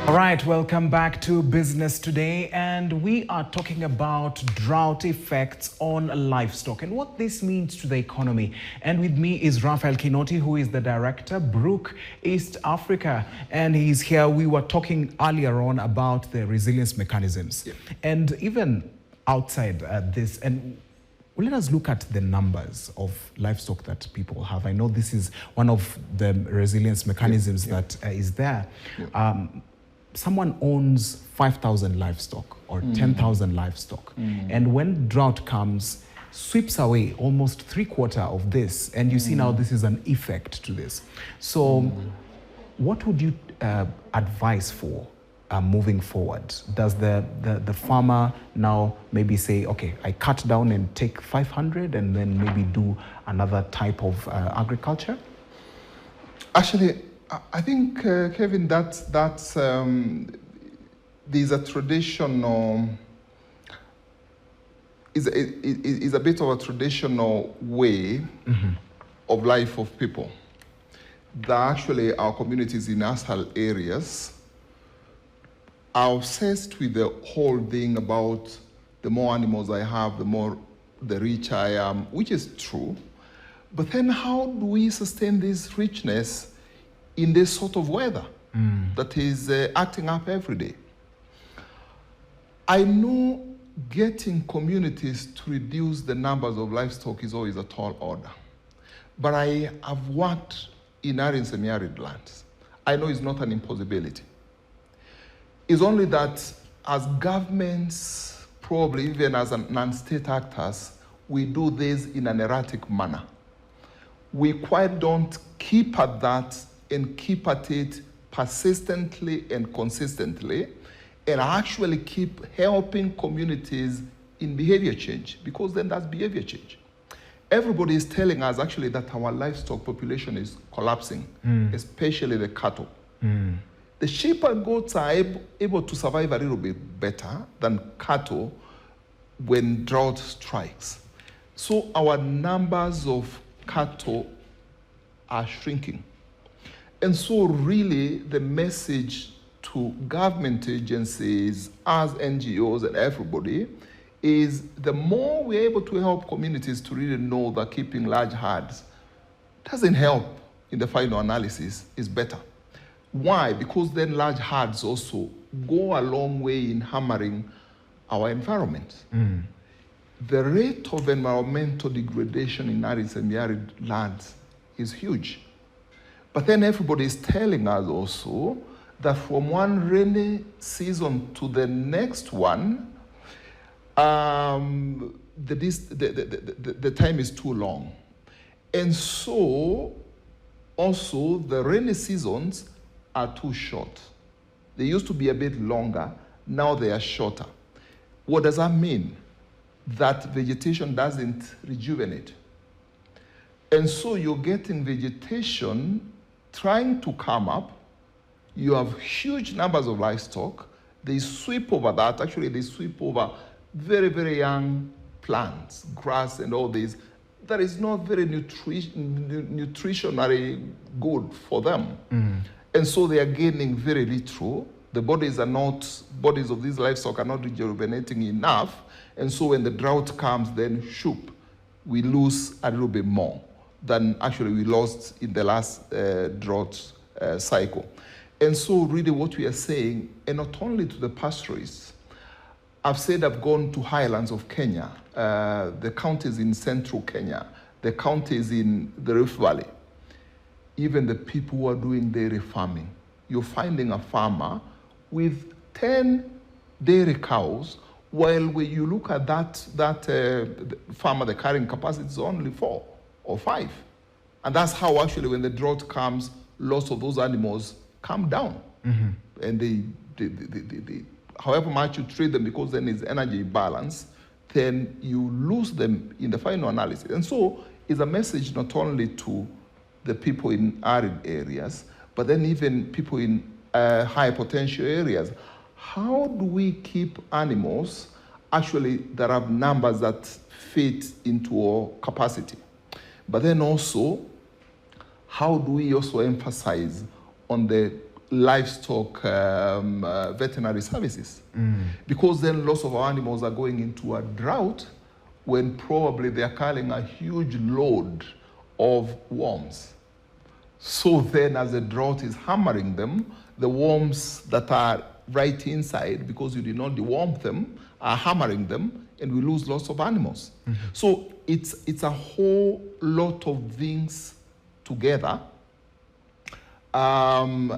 All right, welcome back to Business Today, and we are talking about drought effects on livestock and what this means to the economy. And with me is Raphael Kinoti, who is the director, Brook East Africa, and he's here. We were talking earlier on about the resilience mechanisms, and even outside this, and let us look at the numbers of livestock that people have. I know this is one of the resilience mechanisms that is there. Someone owns 5,000 livestock or 10,000 livestock. And when drought comes, sweeps away almost 3/4 of this. And you see now this is an effect to this. So what would you advise for moving forward? Does the farmer now maybe say, okay, I cut down and take 500 and then maybe do another type of agriculture? Actually, I think, Kevin, that's there's a traditional, is a bit of a traditional way of life of people. That actually our communities in ASAL areas are obsessed with the whole thing about the more animals I have, the richer I am, which is true. But then how do we sustain this richness in this sort of weather that is acting up every day? I know getting communities to reduce the numbers of livestock is always a tall order. But I have worked in arid and semi-arid lands. I know it's not an impossibility. It's only that as governments, probably even as non-state actors, we do this in an erratic manner. We quite don't keep at that and keep at it persistently and consistently, and actually keep helping communities in behavior change, because then that's behavior change. Everybody is telling us actually that our livestock population is collapsing, especially the cattle. The sheep and goats are able to survive a little bit better than cattle when drought strikes. So our numbers of cattle are shrinking. And so really the message to government agencies, as NGOs and everybody, is the more we're able to help communities to really know that keeping large herds doesn't help in the final analysis, is better. Why? Because then large herds also go a long way in hammering our environment. The rate of environmental degradation in arid and semi-arid lands is huge. But then everybody is telling us also that from one rainy season to the next one, the time is too long. And so also the rainy seasons are too short. They used to be a bit longer, now they are shorter. What does that mean? That vegetation doesn't rejuvenate. And so you're getting vegetation trying to come up. You have huge numbers of livestock. They sweep over that. Actually, they sweep over very, very young plants, grass and all this. That is not very nutritionally good for them. And so they are gaining very little. The bodies of these livestock are not rejuvenating enough. And so when the drought comes, then shoop, we lose a little bit more than actually we lost in the last drought cycle. And so really what we are saying, and not only to the pastoralists, I've said I've gone to highlands of Kenya, the counties in central Kenya, the counties in the Rift Valley, even the people who are doing dairy farming. You're finding a farmer with 10 dairy cows, while when you look at that farmer, the carrying capacity is only 4 or 5. And that's how actually when the drought comes, lots of those animals come down. And they however much you treat them, because then it's energy balance, then you lose them in the final analysis. And so it's a message not only to the people in arid areas, but then even people in high potential areas. How do we keep animals actually that have numbers that fit into our capacity? But then also, how do we also emphasize on the livestock veterinary services. Because then lots of our animals are going into a drought when probably they are carrying a huge load of worms. So then as the drought is hammering them, the worms that are right inside, because you did not deworm them, are hammering them, and we lose lots of animals. So it's a whole lot of things together. And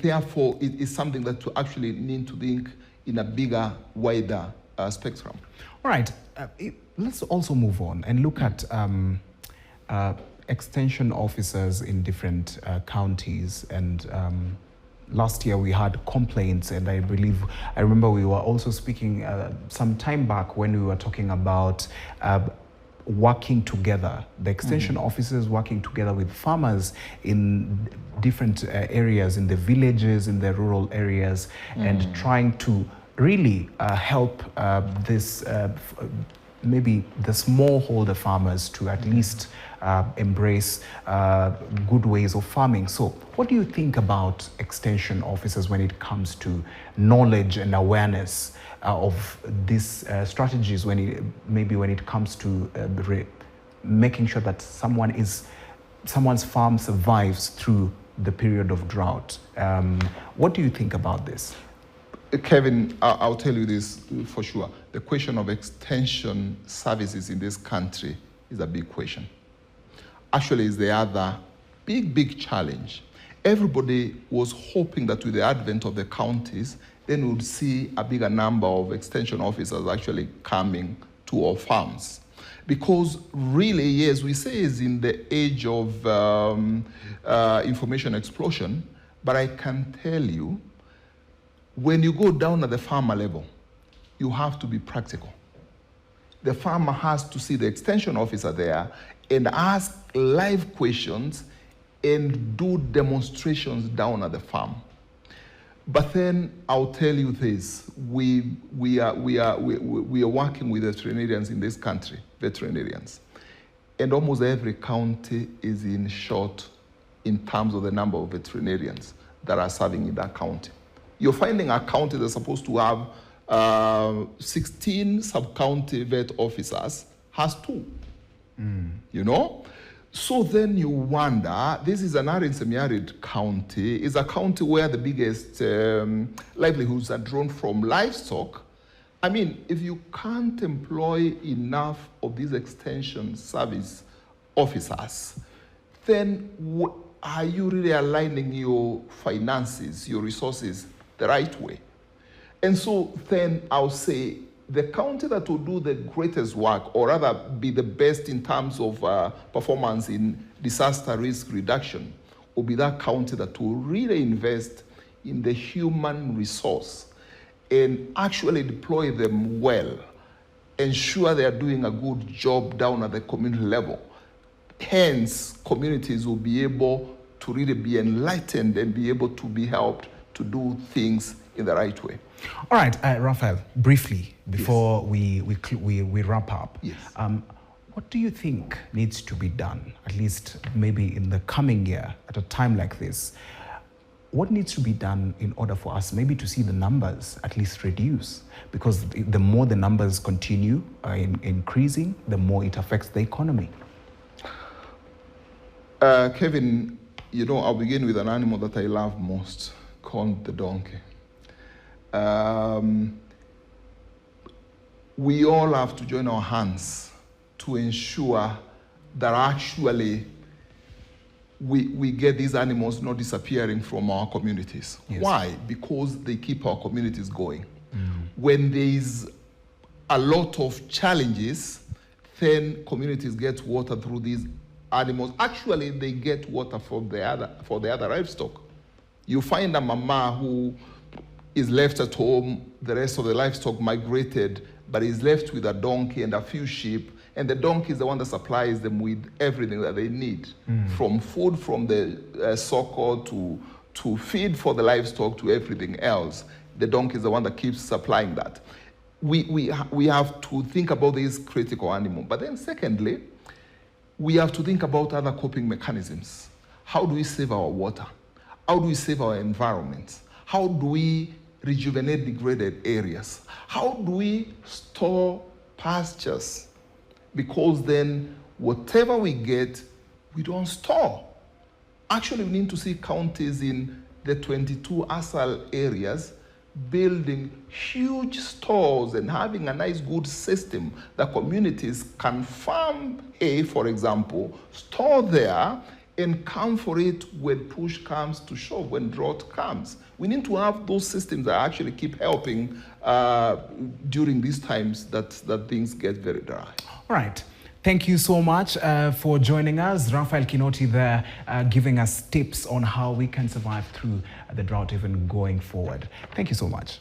therefore, it is something that you actually need to think in a bigger, wider spectrum. All right, let's also move on and look at extension officers in different counties. And last year we had complaints, and I remember we were also speaking some time back when we were talking about working together, the extension officers working together with farmers in different areas, in the villages, in the rural areas, and trying to really help maybe the smallholder farmers to at least embrace good ways of farming. So what do you think about extension officers when it comes to knowledge and awareness of these strategies, when it comes to making sure that someone's farm survives through the period of drought? What do you think about this? Kevin, I'll tell you this for sure. The question of extension services in this country is a big question. Actually, it's the other big challenge. Everybody was hoping that with the advent of the counties, then we would see a bigger number of extension officers actually coming to our farms. Because really, yes, we say it's in the age of information explosion, but I can tell you, when you go down at the farmer level, you have to be practical. The farmer has to see the extension officer there and ask live questions and do demonstrations down at the farm. But then I'll tell you this: we are working with veterinarians in this country, and almost every county is in short in terms of the number of veterinarians that are serving in that county. You're finding a county that's supposed to have 16 sub-county vet officers has 2. You know? So then you wonder, this is an arid semi-arid county. It's a county where the biggest livelihoods are drawn from livestock. I mean, if you can't employ enough of these extension service officers, then are you really aligning your finances, your resources, the right way? And so then I'll say the county that will do the greatest work, or rather be the best in terms of performance in disaster risk reduction, will be that county that will really invest in the human resource and actually deploy them well, ensure they are doing a good job down at the community level. Hence, communities will be able to really be enlightened and be able to be helped to do things in the right way. All right, Raphael, briefly, before we wrap up, what do you think needs to be done, at least maybe in the coming year, at a time like this? What needs to be done in order for us maybe to see the numbers at least reduce? Because the more the numbers continue increasing, the more it affects the economy. Kevin, you know, I'll begin with an animal that I love most, called the donkey. We all have to join our hands to ensure that actually we get these animals not disappearing from our communities. Yes. Why? Because they keep our communities going. When there is a lot of challenges, then communities get water through these animals. Actually, they get water for the other livestock. You find a mama who is left at home, the rest of the livestock migrated, but is left with a donkey and a few sheep, and the donkey is the one that supplies them with everything that they need, from food from the soko to feed for the livestock to everything else. The donkey is the one that keeps supplying that. We have to think about this critical animal. But then secondly, we have to think about other coping mechanisms. How do we save our water? How do we save our environments? How do we rejuvenate degraded areas? How do we store pastures? Because then whatever we get, we don't store. Actually, we need to see counties in the 22 ASAL areas building huge stores and having a nice good system that communities can farm hay, for example, store there and come for it when push comes to shove, when drought comes. We need to have those systems that actually keep helping during these times that things get very dry. All right. Thank you so much for joining us. Raphael Kinoti there giving us tips on how we can survive through the drought even going forward. Thank you so much.